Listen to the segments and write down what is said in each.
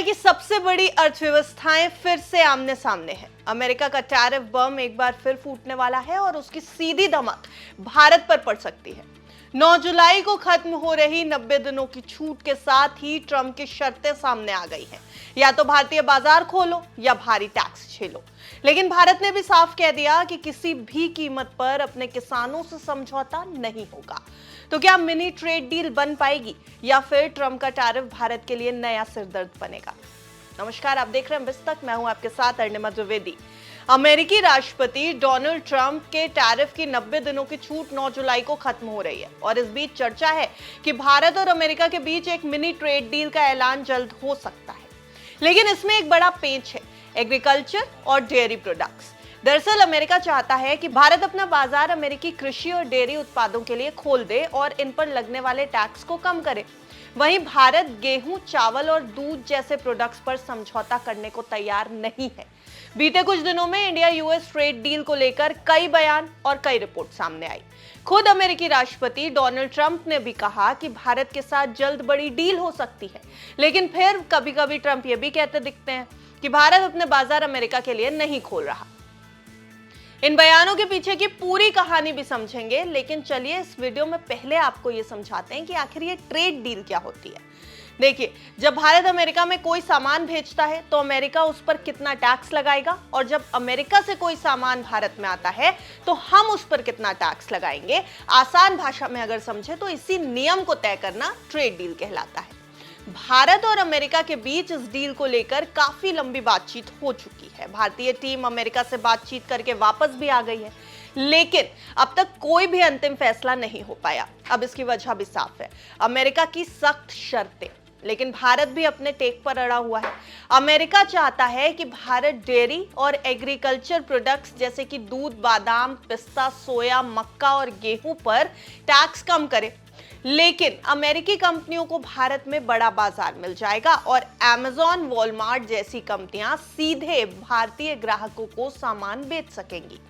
की सबसे बड़ी अर्थव्यवस्थाएं फिर से आमने सामने हैं। अमेरिका का टैरिफ बम एक बार फिर फूटने वाला है और उसकी सीधी धमक भारत पर पड़ सकती है। 9 जुलाई को खत्म हो रही 90 दिनों की छूट के साथ ही ट्रंप की शर्तें सामने आ गई हैं। या तो भारतीय बाजार खोलो या भारी टैक्स झेलो। लेकिन भारत ने भी साफ कह दिया कि किसी भी कीमत पर अपने किसानों से समझौता नहीं होगा। तो क्या मिनी ट्रेड डील बन पाएगी या फिर ट्रंप का टैरिफ भारत के लिए नया सिरदर्द बनेगा? नमस्कार, आप देख रहे हैं बिस्तक। मैं हूं आपके साथ अर्णिमा द्विवेदी। अमेरिकी राष्ट्रपति डोनाल्ड ट्रंप के टैरिफ की 90 दिनों की छूट 9 जुलाई को खत्म हो रही है और इस बीच चर्चा है कि भारत और अमेरिका के बीच एक मिनी ट्रेड डील का ऐलान जल्द हो सकता है। लेकिन इसमें एक बड़ा पेंच है, एग्रीकल्चर और डेयरी प्रोडक्ट्स। दरअसल अमेरिका चाहता है कि भारत अपना बाजार अमेरिकी कृषि और डेयरी उत्पादों के लिए खोल दे और इन पर लगने वाले टैक्स को कम करे। वहीं भारत गेहूं, चावल और दूध जैसे प्रोडक्ट्स पर समझौता करने को तैयार नहीं है। बीते कुछ दिनों में इंडिया यूएस ट्रेड डील को लेकर कई बयान और कई रिपोर्ट सामने आई। खुद अमेरिकी राष्ट्रपति डोनाल्ड ट्रंप ने भी कहा कि भारत के साथ जल्द बड़ी डील हो सकती है। लेकिन फिर कभी-कभी ट्रंप ये भी कहते दिखते हैं कि भारत अपने बाजार अमेरिका के लिए नहीं खोल रहा। इन बयानों के पीछे की पूरी कहानी भी समझेंगे, लेकिन चलिए इस वीडियो में पहले आपको ये समझाते हैं कि आखिर ये ट्रेड डील क्या होती है। देखिए, जब भारत अमेरिका में कोई सामान भेजता है तो अमेरिका उस पर कितना टैक्स लगाएगा, और जब अमेरिका से कोई सामान भारत में आता है तो हम उस पर कितना टैक्स लगाएंगे। आसान भाषा में अगर समझे तो इसी नियम को तय करना ट्रेड डील कहलाता है। भारत और अमेरिका के बीच इस डील को लेकर काफी लंबी बातचीत हो चुकी है। भारतीय टीम अमेरिका से बातचीत करके वापस भी आ गई है, लेकिन अब तक कोई भी अंतिम फैसला नहीं हो पाया। अब इसकी वजह भी साफ है, अमेरिका की सख्त शर्तें। लेकिन भारत भी अपने टेक पर अड़ा हुआ है। अमेरिका चाहता है कि भारत डेयरी और एग्रीकल्चर प्रोडक्ट्स जैसे कि दूध, बादाम, पिस्ता, सोया, मक्का और गेहूं पर टैक्स कम करे। लेकिन अमेरिकी कंपनियों को भारत में बड़ा बाजार मिल जाएगा और अमेज़न, वॉलमार्ट जैसी कंपनियां सीधे भारतीय ग्राहकों को सामान बेच सकेंगी।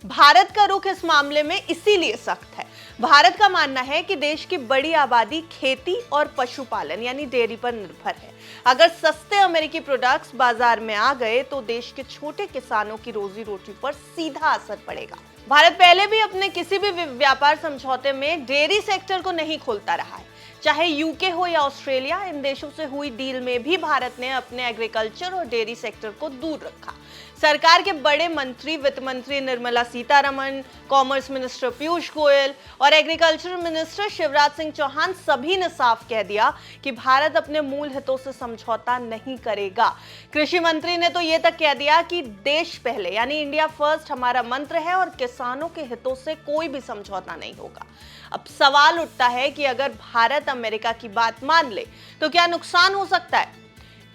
भारत का रुख इस मामले में इसीलिए सख्त है। भारत का मानना है कि देश की बड़ी आबादी खेती और पशुपालन यानी डेयरी पर निर्भर है। अगर सस्ते अमेरिकी प्रोडक्ट्स बाजार में आ गए तो देश के छोटे किसानों की रोजी रोटी पर सीधा असर पड़ेगा। भारत पहले भी अपने किसी भी व्यापार समझौते में डेयरी सेक्टर को नहीं खोलता रहा है। चाहे यूके हो या ऑस्ट्रेलिया, इन देशों से हुई डील में भी भारत ने अपने एग्रीकल्चर और डेयरी सेक्टर को दूर रखा। सरकार के बड़े मंत्री, वित्त मंत्री निर्मला सीतारमण, कॉमर्स मिनिस्टर पीयूष गोयल और एग्रीकल्चर मिनिस्टर शिवराज सिंह चौहान सभी ने साफ कह दिया कि भारत अपने मूल हितों से समझौता नहीं करेगा। कृषि मंत्री ने तो ये तक कह दिया कि देश पहले यानी इंडिया फर्स्ट हमारा मंत्र है और किसानों के हितों से कोई भी समझौता नहीं होगा। अब सवाल उठता है कि अगर भारत अमेरिका की बात मान ले तो क्या नुकसान हो सकता है।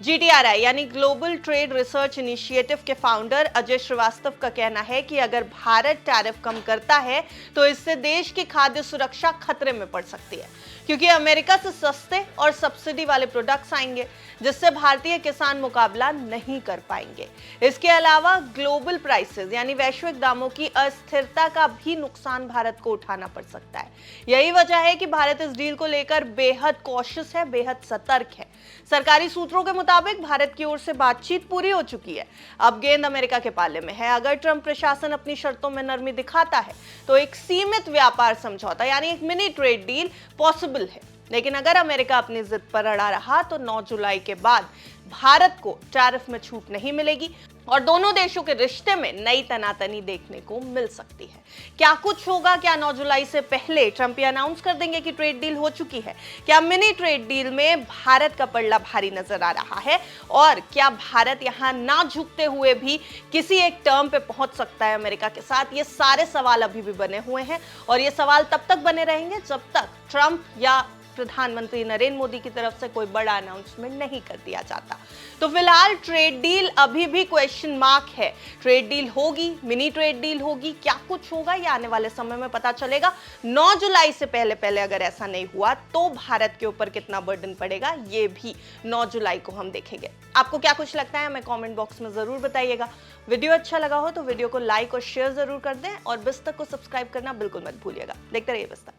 GTRI यानी ग्लोबल ट्रेड रिसर्च इनिशिएटिव के फाउंडर अजय श्रीवास्तव का कहना है कि अगर भारत टैरिफ कम करता है तो इससे देश की खाद्य सुरक्षा खतरे में पड़ सकती है, क्योंकि अमेरिका से सस्ते और सब्सिडी वाले प्रोडक्ट्स आएंगे जिससे भारतीय किसान मुकाबला नहीं कर पाएंगे। इसके अलावा ग्लोबल प्राइसेस यानी वैश्विक दामों की अस्थिरता का भी नुकसान भारत को उठाना पड़ सकता है। यही वजह है कि भारत इस डील को लेकर बेहद कॉशियस है, बेहद सतर्क है। सरकारी सूत्रों के मुताबिक भारत की ओर से बातचीत पूरी हो चुकी है। अब गेंद अमेरिका के पाले में है। अगर ट्रंप प्रशासन अपनी शर्तों में नरमी दिखाता है तो एक सीमित व्यापार समझौता यानी एक मिनी ट्रेड डील पॉसिबल है। लेकिन अगर अमेरिका अपनी जिद पर अड़ा रहा तो 9 जुलाई के बाद भारत को टैरिफ में छूट नहीं मिलेगी और दोनों देशों के रिश्ते में नई तनातनी देखने को मिल सकती है। क्या कुछ होगा? क्या 9 जुलाई से पहले ट्रंप ये अनाउंस कर देंगे कि ट्रेड डील हो चुकी है? क्या मिनी ट्रेड डील में भारत का पल्ला भारी नजर आ रहा है? और क्या भारत यहां ना झुकते हुए भी किसी एक टर्म पे पहुंच सकता है अमेरिका के साथ? ये सारे सवाल अभी भी बने हुए हैं और ये सवाल तब तक बने रहेंगे जब तक ट्रंप या प्रधानमंत्री नरेंद्र मोदी की तरफ से कोई बड़ा अनाउंसमेंट नहीं कर दिया जाता। तो फिलहाल ट्रेड डील अभी भी क्वेश्चन मार्क है। ट्रेड डील होगी, मिनी ट्रेड डील होगी, क्या कुछ होगा ये आने वाले समय में पता चलेगा। 9 जुलाई से पहले अगर ऐसा नहीं हुआ तो भारत के ऊपर कितना बर्डन पड़ेगा ये भी 9 जुलाई को हम देखेंगे। आपको क्या कुछ लगता है हमें कमेंट बॉक्स में जरूर बताइएगा। वीडियो अच्छा लगा हो तो वीडियो को लाइक और शेयर जरूर कर दें और बिस्तक को सब्सक्राइब करना बिल्कुल मत भूलिएगा। देखते रहिए बिस्तक।